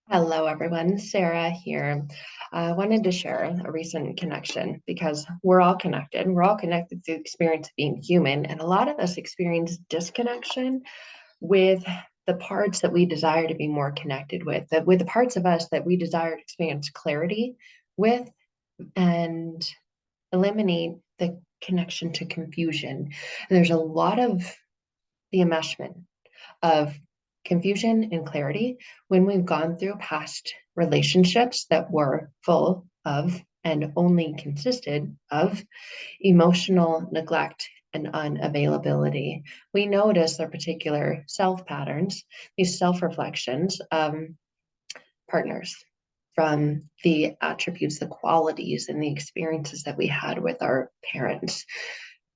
Hello, everyone. Sarah here. I wanted to share a recent connection because we're all connected. We're all connected through the experience of being human. And a lot of us experience disconnection with the parts that we desire to be more connected with the parts of us that we desire to experience clarity with and eliminate the connection to confusion. And there's a lot of the enmeshment of confusion and clarity when we've gone through past relationships that were full of and only consisted of emotional neglect and unavailability. We notice their particular self patterns, these self reflections of partners from the attributes, the qualities, and the experiences that we had with our parents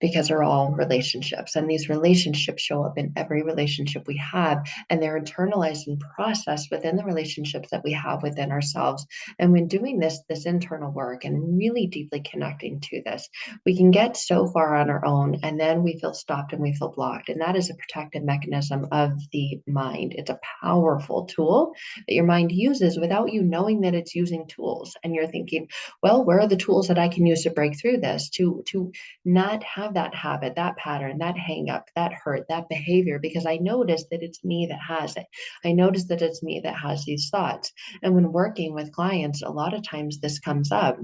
because they're all relationships. And these relationships show up in every relationship we have, and they're internalized and processed within the relationships that we have within ourselves. And when doing this internal work and really deeply connecting to this, we can get so far on our own, and then we feel stopped and we feel blocked. And that is a protective mechanism of the mind. It's a powerful tool that your mind uses without you knowing that it's using tools. And you're thinking, well, where are the tools that I can use to break through this, to not have that habit, that pattern, that hang up, that hurt, that behavior, because I notice that it's me that has it. I notice that it's me that has these thoughts. And when working with clients, a lot of times this comes up.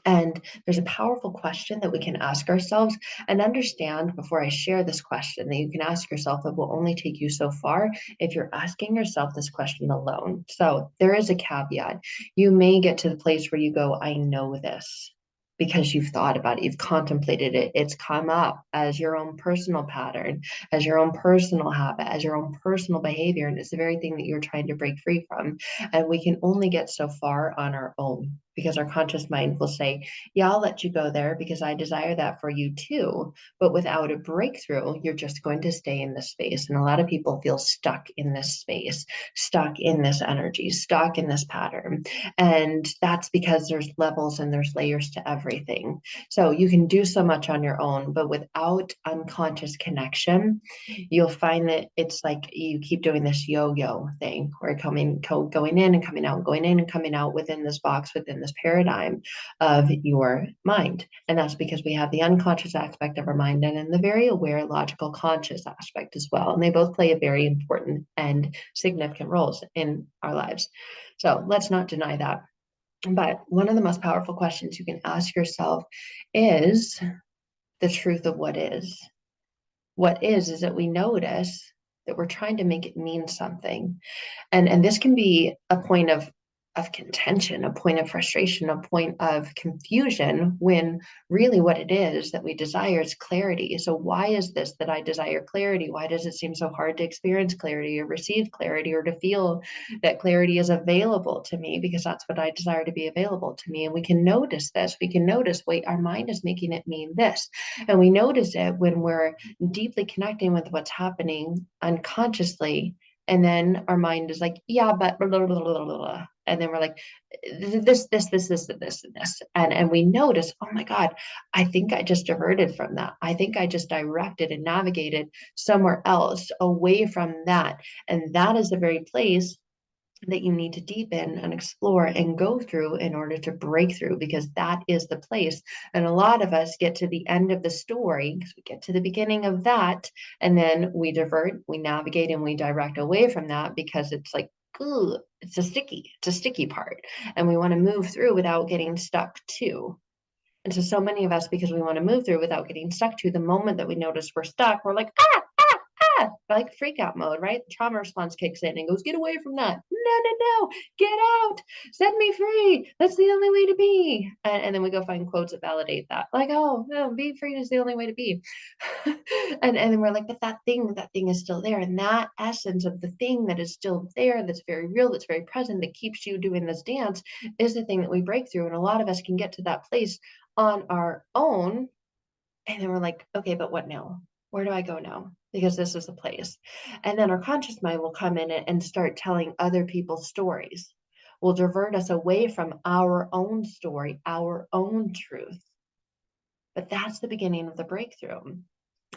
And there's a powerful question that we can ask ourselves and understand before I share this question that you can ask yourself that will only take you so far if you're asking yourself this question alone. So there is a caveat. You may get to the place where you go, I know this because you've thought about it, you've contemplated it, it's come up as your own personal pattern, as your own personal habit, as your own personal behavior. And it's the very thing that you're trying to break free from. And we can only get so far on our own because our conscious mind will say, yeah, I'll let you go there because I desire that for you too. But without a breakthrough, you're just going to stay in this space. And a lot of people feel stuck in this space, stuck in this energy, stuck in this pattern. And that's because there's levels and there's layers to everything. So you can do so much on your own, but without unconscious connection, you'll find that it's like you keep doing this yo-yo thing where going in and coming out, going in and coming out within this box, within this paradigm of your mind. And that's because we have the unconscious aspect of our mind and then the very aware, logical, conscious aspect as well. And they both play a very important and significant roles in our lives. So let's not deny that. But one of the most powerful questions you can ask yourself is the truth of what is. What is that we notice that we're trying to make it mean something. And this can be a point of contention, a point of frustration, a point of confusion, when really what it is that we desire is clarity. So why is this that I desire clarity? Why does it seem so hard to experience clarity or receive clarity or to feel that clarity is available to me? Because that's what I desire to be available to me. And we can notice this. We can notice, wait, our mind is making it mean this. And we notice it when we're deeply connecting with what's happening unconsciously. And then our mind is like, yeah, but blah, blah, blah, blah, blah, blah. And then we're like, this. And we notice, oh my God, I think I just diverted from that. I think I just directed and navigated somewhere else away from that. And that is the very place that you need to deepen and explore and go through in order to break through, because that is the place. And a lot of us get to the end of the story because we get to the beginning of that, and then we divert, we navigate, and we direct away from that because it's like, ooh, it's a sticky part. And we want to move through without getting stuck too. And so many of us, because we want to move through without getting stuck to, the moment that we notice we're stuck, we're like, like freak out mode, right? The trauma response kicks in and goes, get away from that. No, get out, set me free. That's the only way to be. And then we go find quotes that validate that. Like, oh, no, be free is the only way to be. And then we're like, but that thing is still there. And that essence of the thing that is still there, that's very real, that's very present, that keeps you doing this dance is the thing that we break through. And a lot of us can get to that place on our own. And then we're like, okay, but what now? Where do I go now? Because this is the place. And then our conscious mind will come in and start telling other people's stories, will divert us away from our own story, our own truth. But that's the beginning of the breakthrough.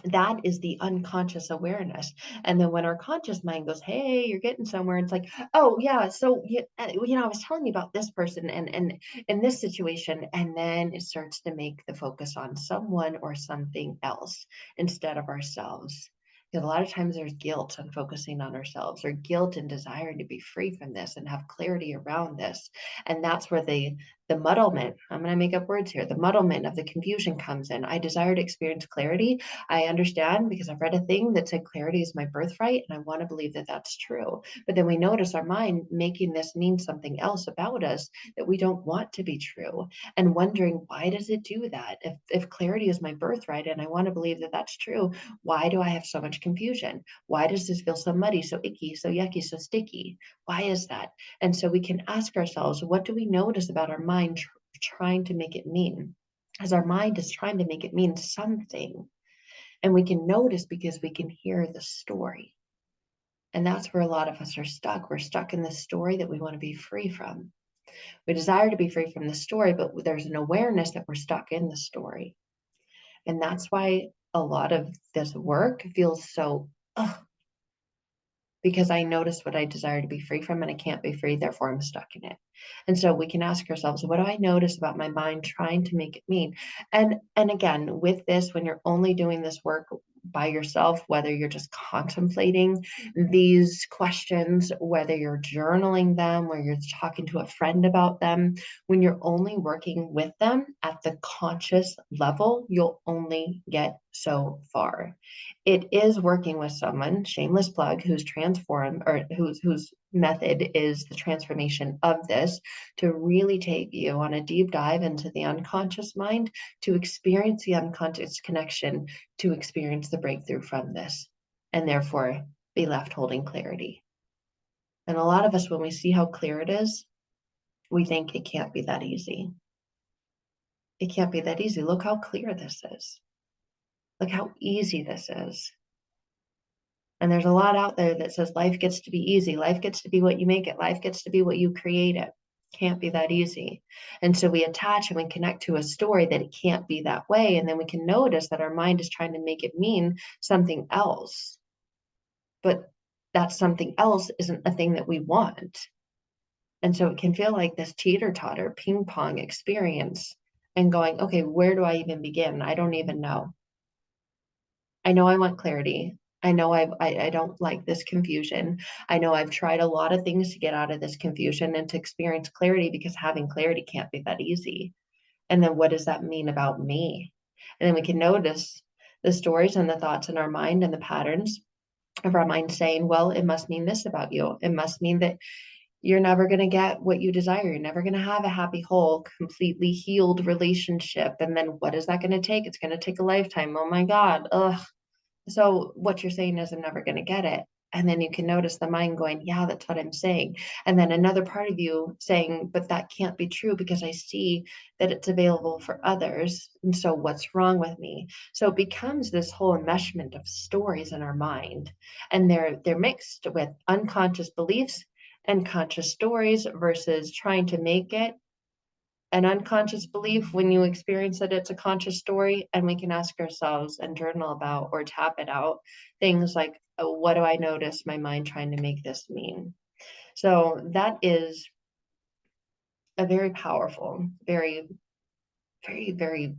That is the unconscious awareness. And then when our conscious mind goes, hey, you're getting somewhere, it's like, oh yeah, so I was telling you about this person and in this situation. And then it starts to make the focus on someone or something else instead of ourselves. Because a lot of times there's guilt on focusing on ourselves, or guilt and desiring to be free from this and have clarity around this. And that's where the muddlement, I'm going to make up words here, the muddlement of the confusion comes in. I desire to experience clarity. I understand because I've read a thing that said clarity is my birthright, and I want to believe that that's true. But then we notice our mind making this mean something else about us that we don't want to be true, and wondering, why does it do that? If clarity is my birthright and I want to believe that that's true, why do I have so much confusion? Why does this feel so muddy, so icky, so yucky, so sticky? Why is that? And so we can ask ourselves, what do we notice about our mind trying to make it mean? As our mind is trying to make it mean something. And we can notice because we can hear the story. And that's where a lot of us are stuck. We're stuck in the story that we want to be free from. We desire to be free from the story, but there's an awareness that we're stuck in the story. And that's why a lot of this work feels so, ugh, because I notice what I desire to be free from and I can't be free, therefore I'm stuck in it. And so we can ask ourselves, what do I notice about my mind trying to make it mean? And again, with this, when you're only doing this work by yourself, whether you're just contemplating these questions, whether you're journaling them, or you're talking to a friend about them, when you're only working with them at the conscious level, you'll only get so far. It is working with someone, shameless plug, who's transformed, or whose method is the transformation of this, to really take you on a deep dive into the unconscious mind, to experience the unconscious connection, to experience the breakthrough from this, and therefore be left holding clarity. And a lot of us, when we see how clear it is, we think it can't be that easy. It can't be that easy. Look how clear this is. Look how easy this is. And there's a lot out there that says life gets to be easy. Life gets to be what you make it. Life gets to be what you create it. Can't be that easy. And so we attach and we connect to a story that it can't be that way. And then we can notice that our mind is trying to make it mean something else. But that something else isn't a thing that we want. And so it can feel like this teeter-totter ping pong experience and going, okay, where do I even begin? I don't even know. I know I want clarity. I know I don't like this confusion. I know I've tried a lot of things to get out of this confusion and to experience clarity, because having clarity can't be that easy. And then what does that mean about me? And then we can notice the stories and the thoughts in our mind and the patterns of our mind saying, well, it must mean this about you. It must mean that you're never going to get what you desire. You're never going to have a happy, whole, completely healed relationship. And then what is that going to take? It's going to take a lifetime. Oh my God. Ugh. So what you're saying is, I'm never going to get it. And then you can notice the mind going, yeah, that's what I'm saying. And then another part of you saying, but that can't be true because I see that it's available for others. And so what's wrong with me? So it becomes this whole enmeshment of stories in our mind. And they're mixed with unconscious beliefs and conscious stories, versus trying to make it an unconscious belief when you experience that it's a conscious story. And we can ask ourselves and journal about or tap it out things like, oh, what do I notice my mind trying to make this mean? So that is a very powerful, very, very, very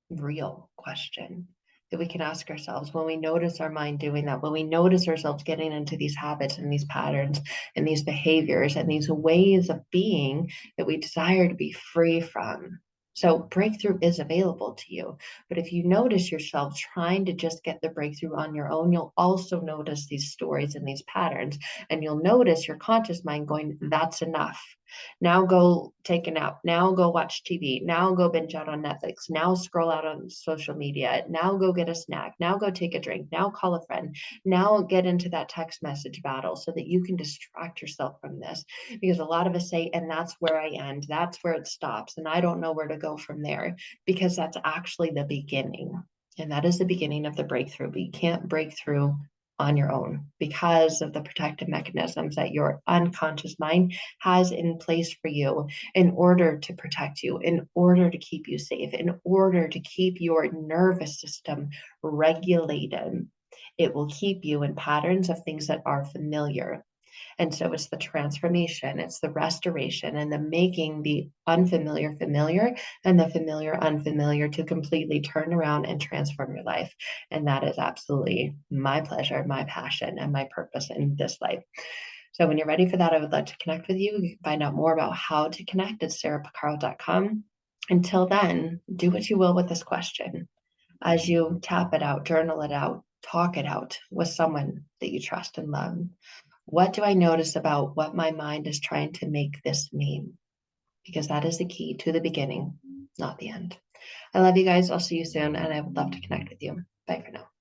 real question that we can ask ourselves when we notice our mind doing that, when we notice ourselves getting into these habits and these patterns and these behaviors and these ways of being that we desire to be free from. So breakthrough is available to you. But if you notice yourself trying to just get the breakthrough on your own, you'll also notice these stories and these patterns. And you'll notice your conscious mind going, that's enough. Now go take a nap. Now go watch TV. Now go binge out on Netflix. Now scroll out on social media. Now go get a snack. Now go take a drink. Now call a friend. Now get into that text message battle so that you can distract yourself from this. Because a lot of us say, and that's where I end. That's where it stops. And I don't know where to go from there, because that's actually the beginning. And that is the beginning of the breakthrough. But you can't break through on your own because of the protective mechanisms that your unconscious mind has in place for you in order to protect you, in order to keep you safe, in order to keep your nervous system regulated. It will keep you in patterns of things that are familiar. And so it's the transformation, it's the restoration, and the making the unfamiliar familiar and the familiar unfamiliar to completely turn around and transform your life. And that is absolutely my pleasure, my passion, and my purpose in this life. So when you're ready for that, I would love to connect with you. You can find out more about how to connect at sarahpacaro.com. Until then, do what you will with this question. As you tap it out, journal it out, talk it out with someone that you trust and love. What do I notice about what my mind is trying to make this mean? Because that is the key to the beginning, not the end. I love you guys. I'll see you soon, and I would love to connect with you. Bye for now.